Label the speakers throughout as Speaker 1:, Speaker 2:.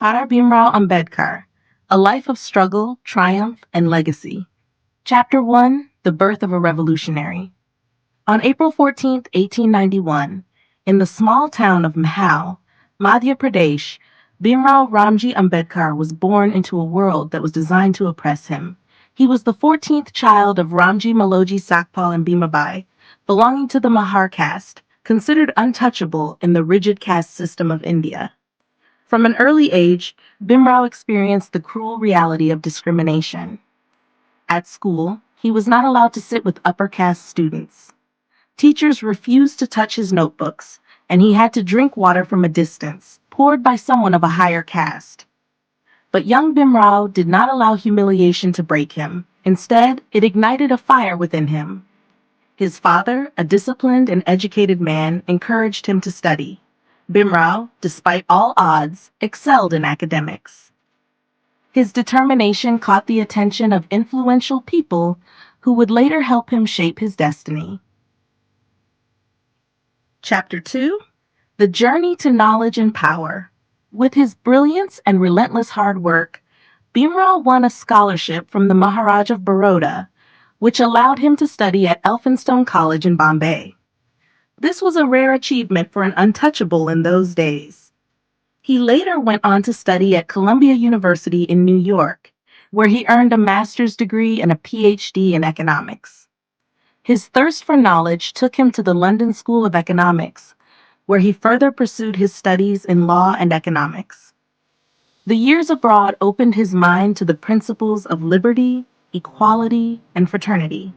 Speaker 1: Dr.B.R.Ambedkar, A Life of Struggle, Triumph, and Legacy. Chapter 1, The Birth of a Revolutionary. On April 14, 1891, in the small town of Mahal, Madhya Pradesh, Bhimrao Ramji Ambedkar was born into a world that was designed to oppress him. He was the 14th child of Ramji Maloji Sakpal and Bhimabai, belonging to the Mahar caste, considered untouchable in the rigid caste system of India. From an early age, Bhimrao experienced the cruel reality of discrimination. At school, he was not allowed to sit with upper caste students. Teachers refused to touch his notebooks, and he had to drink water from a distance, poured by someone of a higher caste. But young Bhimrao did not allow humiliation to break him. Instead, it ignited a fire within him. His father, a disciplined and educated man, encouraged him to study. Bhimrao, despite all odds, excelled in academics. His determination caught the attention of influential people who would later help him shape his destiny. Chapter 2, The Journey to Knowledge and Power. With his brilliance and relentless hard work, Bhimrao won a scholarship from the Maharaj of Baroda, which allowed him to study at Elphinstone College in Bombay. This was a rare achievement for an untouchable in those days. He later went on to study at Columbia University in New York, where he earned a master's degree and a PhD in economics. His thirst for knowledge took him to the London School of Economics, where he further pursued his studies in law and economics. The years abroad opened his mind to the principles of liberty, equality, and fraternity.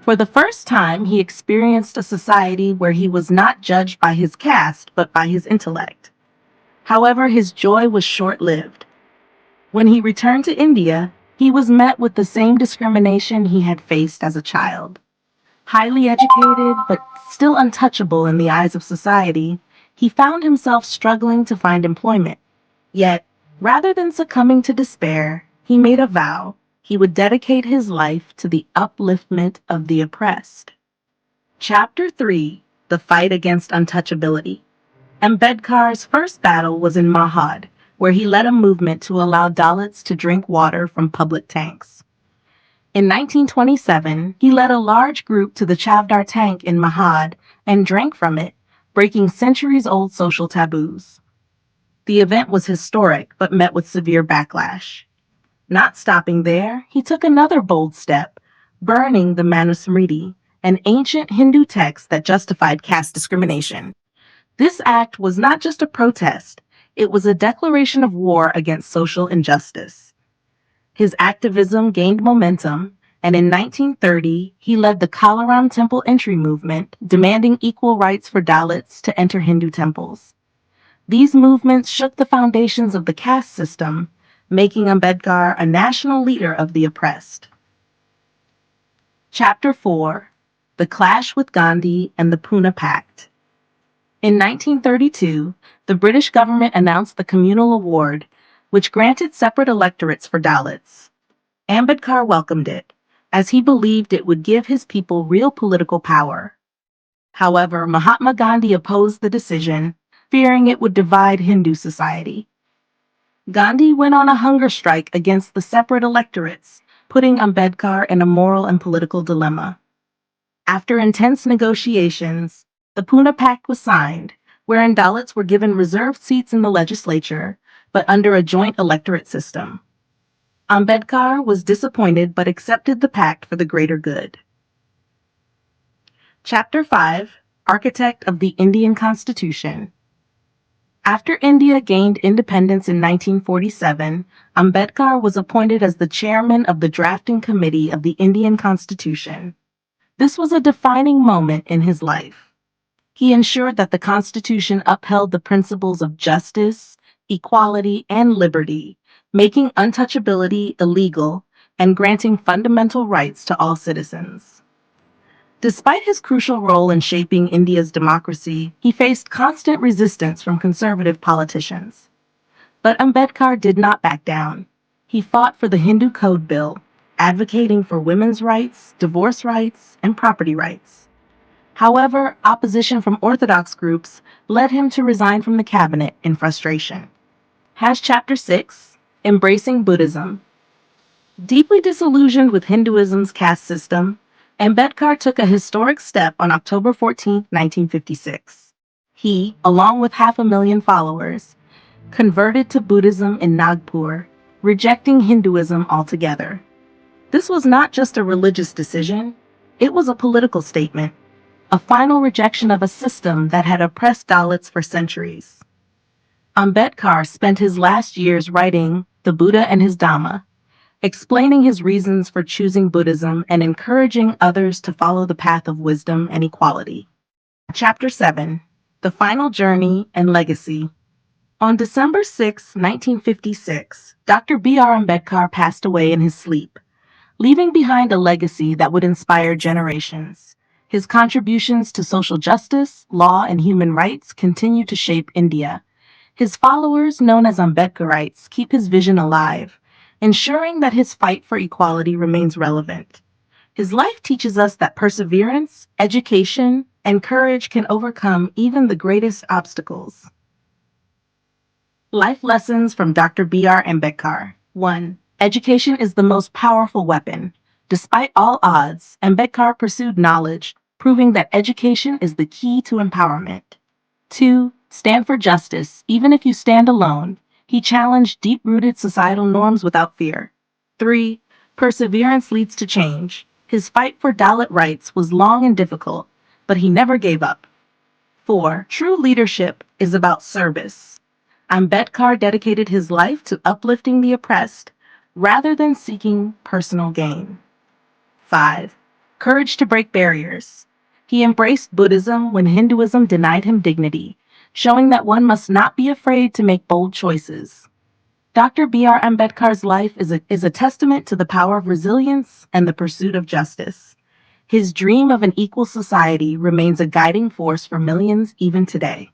Speaker 1: For the first time, he experienced a society where he was not judged by his caste, but by his intellect. However, his joy was short-lived. When he returned to India, he was met with the same discrimination he had faced as a child. Highly educated, but still untouchable in the eyes of society, he found himself struggling to find employment. Yet, rather than succumbing to despair, he made a vow: he would dedicate his life to the upliftment of the oppressed. Chapter 3, The Fight Against Untouchability. Ambedkar's first battle was in Mahad, where he led a movement to allow Dalits to drink water from public tanks. In 1927, he led a large group to the Chavdar tank in Mahad and drank from it, breaking centuries-old social taboos. The event was historic, but met with severe backlash. Not stopping there, he took another bold step, burning the Manusmriti, an ancient Hindu text that justified caste discrimination. This act was not just a protest, it was a declaration of war against social injustice. His activism gained momentum, and in 1930, he led the Kalaram Temple entry movement, demanding equal rights for Dalits to enter Hindu temples. These movements shook the foundations of the caste system, making Ambedkar a national leader of the oppressed. Chapter 4, The Clash with Gandhi and the Pune Pact. In 1932, the British government announced the Communal Award, which granted separate electorates for Dalits. Ambedkar welcomed it, as he believed it would give his people real political power. However, Mahatma Gandhi opposed the decision, fearing it would divide Hindu society. Gandhi went on a hunger strike against the separate electorates, putting Ambedkar in a moral and political dilemma. After intense negotiations, the Pune Pact was signed, wherein Dalits were given reserved seats in the legislature, but under a joint electorate system. Ambedkar was disappointed but accepted the pact for the greater good. Chapter 5, Architect of the Indian Constitution. After India gained independence in 1947, Ambedkar was appointed as the chairman of the drafting committee of the Indian Constitution. This was a defining moment in his life. He ensured that the Constitution upheld the principles of justice, equality, and liberty, making untouchability illegal and granting fundamental rights to all citizens. Despite his crucial role in shaping India's democracy, he faced constant resistance from conservative politicians. But Ambedkar did not back down. He fought for the Hindu Code Bill, advocating for women's rights, divorce rights, and property rights. However, opposition from orthodox groups led him to resign from the cabinet in frustration. has Chapter 6, Embracing Buddhism. Deeply disillusioned with Hinduism's caste system, Ambedkar took a historic step on October 14, 1956. He, along with 500,000 followers, converted to Buddhism in Nagpur, rejecting Hinduism altogether. This was not just a religious decision, it was a political statement, a final rejection of a system that had oppressed Dalits for centuries. Ambedkar spent his last years writing The Buddha and His Dhamma, explaining his reasons for choosing Buddhism and encouraging others to follow the path of wisdom and equality. Chapter 7, The Final Journey and Legacy. On December 6, 1956, Dr. B.R. Ambedkar passed away in his sleep, leaving behind a legacy that would inspire generations. His contributions to social justice, law, and human rights continue to shape India. His followers, known as Ambedkarites, keep his vision alive, ensuring that his fight for equality remains relevant. His life teaches us that perseverance, education, and courage can overcome even the greatest obstacles. Life lessons from Dr. B.R. Ambedkar. 1. Education is the most powerful weapon. Despite all odds, Ambedkar pursued knowledge, proving that education is the key to empowerment. 2. Stand for justice, even if you stand alone. He challenged deep-rooted societal norms without fear. 3. Perseverance leads to change. His fight for Dalit rights was long and difficult, but he never gave up. 4. True leadership is about service. Ambedkar dedicated his life to uplifting the oppressed rather than seeking personal gain. 5. Courage to break barriers. He embraced Buddhism when Hinduism denied him dignity, showing that one must not be afraid to make bold choices. Dr. B.R. Ambedkar's life is a testament to the power of resilience and the pursuit of justice. His dream of an equal society remains a guiding force for millions even today.